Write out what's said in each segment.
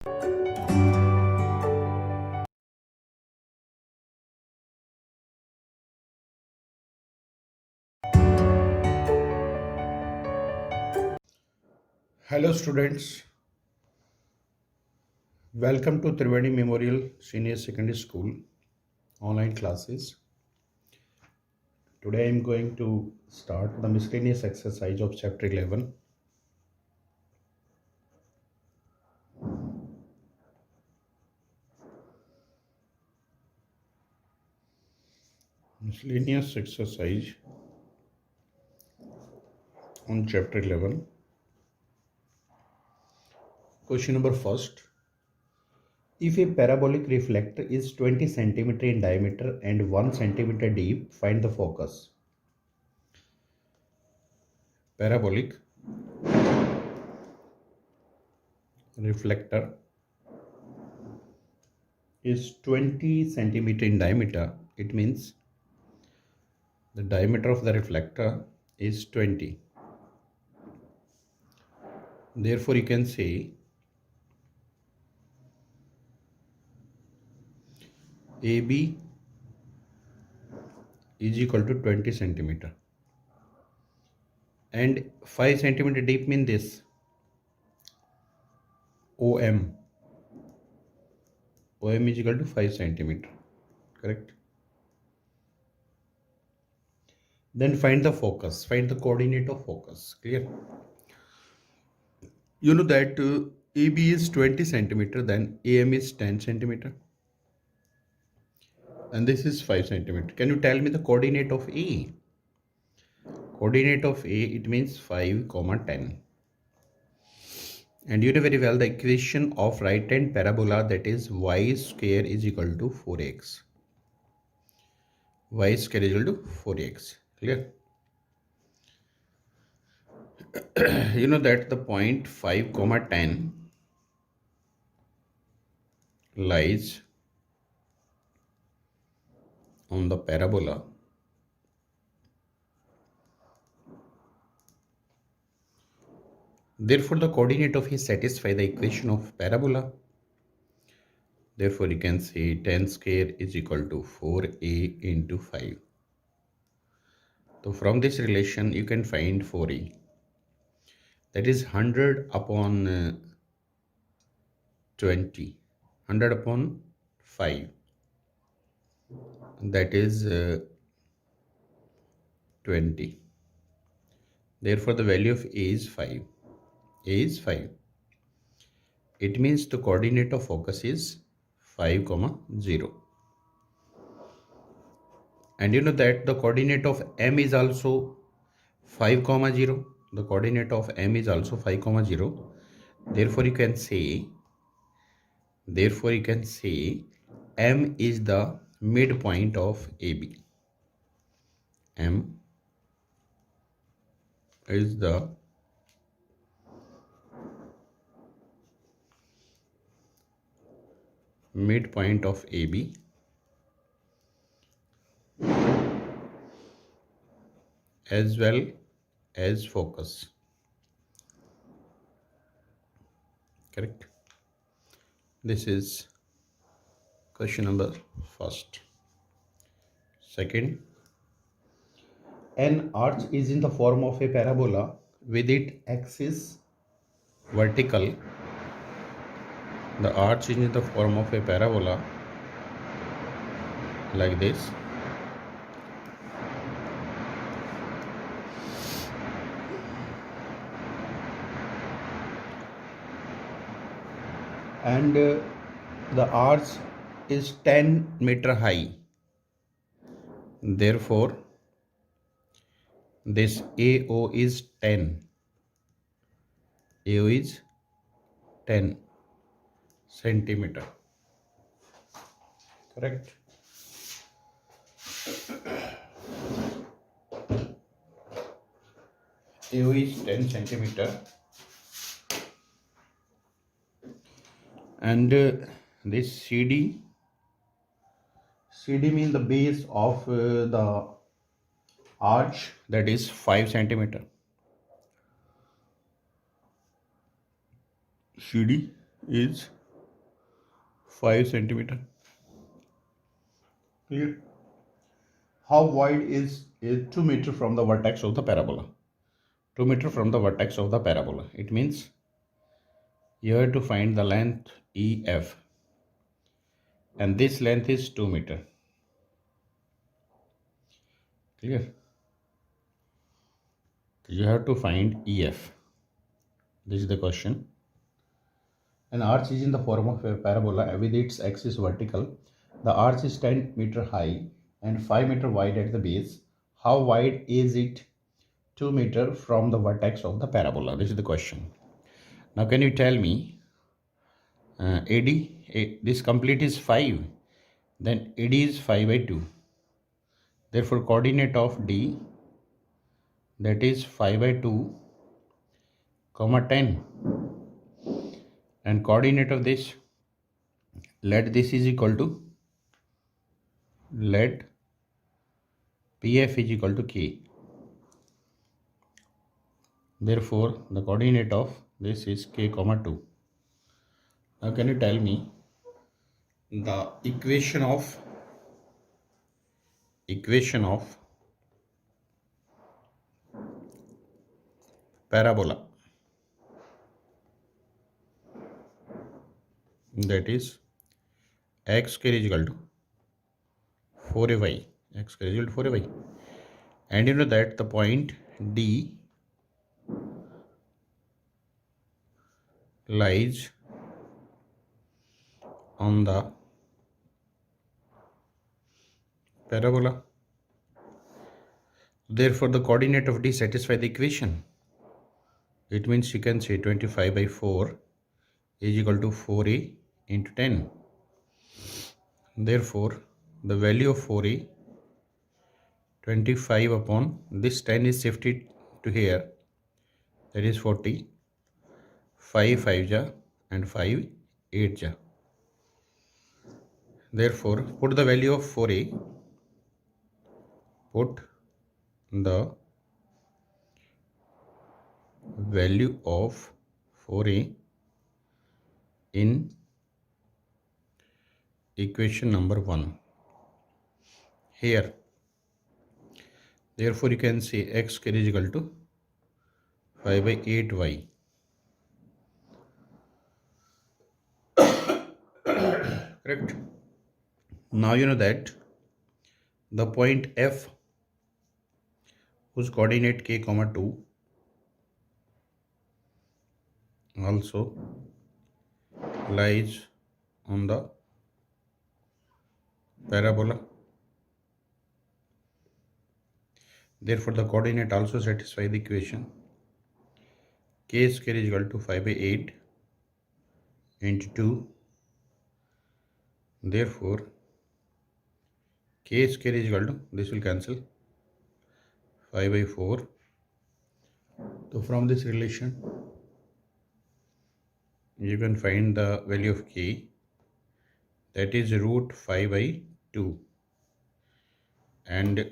Hello students, welcome to Triveni Memorial Senior Secondary School online classes. Today I am going to start the miscellaneous exercise of chapter 11. Miscellaneous exercise on chapter 11. Question number first. If a parabolic reflector is 20 centimeter in diameter and 1 centimeter deep, find the focus. Parabolic reflector is 20 centimeter in diameter. It means the diameter of the reflector is 20. Therefore, you can say AB is equal to 20 centimeter. And 5 centimeter deep mean this OM. OM is equal to 5 centimeter. Correct? Then find the focus. Find the coordinate of focus. Clear? You know that AB is 20 centimeter, then AM is 10 centimeter. And this is 5 centimeter. Can you tell me the coordinate of A? Coordinate of A, it means 5, 10. And you know very well the equation of right hand parabola, that is y square is equal to 4x. Y square is equal to 4x. Clear? You know that the point 5, 10 lies on the parabola. Therefore, the coordinate of A satisfy the equation of parabola. Therefore, you can say 10 square is equal to 4a into 5. So, from this relation, you can find 4a. That is 100 upon 20. 100 upon 5. That is 20. Therefore, the value of A is 5. A is 5. It means the coordinate of focus is 5, 0. And you know that the coordinate of M is also 5, 0. The coordinate of M is also 5, 0. Therefore, you can say M is the midpoint of AB. M is the midpoint of AB as well as focus. Correct? This is question number first. Second, an arch is in the form of a parabola with its axis vertical. The arch is in the form of a parabola like this. And the arch is 10 meter high. Therefore, this AO is 10. AO is 10 centimeter. Correct? AO is 10 centimeter. And this CD means the base of the arch, that is 5 centimeter. CD is 5 centimeter. Clear? How wide is 2 meter from the vertex of the parabola? 2 meter from the vertex of the parabola. It means you have to find the length EF, and this length is 2 meter. Clear? You have to find EF. This is the question. An arch is in the form of a parabola with its axis vertical. The arch is 10 meter high and 5 meter wide at the base. How wide is it? 2 meter from the vertex of the parabola. This is the question. Now can you tell me AD, this complete is 5, then AD is 5 by 2. Therefore coordinate of D, that is 5 by 2 comma 10, and coordinate of this, let this is equal to, let PF is equal to K. Therefore the coordinate of this is K comma 2. Now can you tell me the equation of parabola, that is x square is equal to 4ay, x square is equal to 4ay, and you know that the point D lies on the parabola. Therefore the coordinate of D satisfy the equation. It means you can say 25 by 4 is equal to 4a into 10. Therefore the value of 4a, 25 upon this 10 is shifted to here, that is 40, 5 5 ja and 5 8 ja. Therefore put the value of 4a, put the value of 4a in equation number 1 here. Therefore you can say x square is equal to 5 by 8y. Correct? Now you know that the point F, whose coordinate k comma 2 also lies on the parabola. Therefore the coordinate also satisfy the equation. K square is equal to 5 by 8 into 2. Therefore K square is equal to, this will cancel, 5 by 4. So from this relation you can find the value of K, that is root 5 by 2, and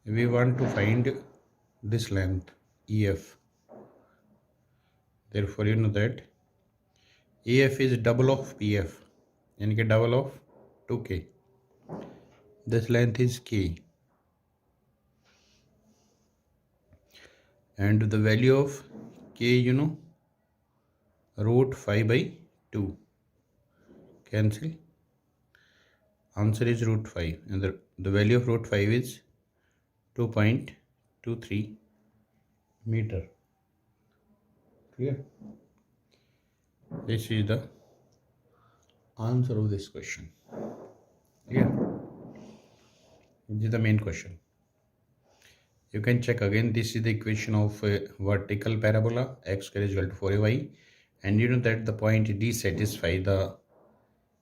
we want to find this length EF. Therefore you know that EF is double of PF, and double of 2K. This length is K, and the value of K, you know, root 5 by 2. Cancel. Answer is root 5, and the value of root 5 is 2.23 meter. Clear? This is the answer of this question. Clear? This is the main question. You can check again. This is the equation of a vertical parabola, x square is equal to 4ay, and you know that the point D satisfy the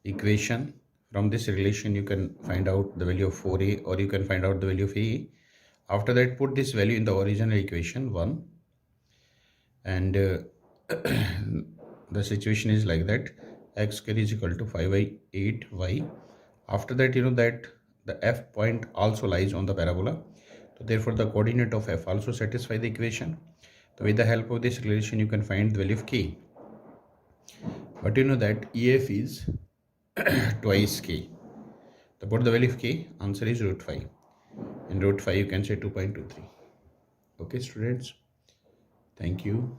equation. From this relation you can find out the value of 4a, or you can find out the value of a. After that put this value in the original equation 1, and the situation is like that, x square is equal to 5 by 8y. After that you know that the F point also lies on the parabola, so therefore the coordinate of F also satisfy the equation. So with the help of this relation you can find the value of K. But you know that EF is twice k. So put the value of k, answer is root 5. In root 5 you can say 2.23. Okay students, thank you.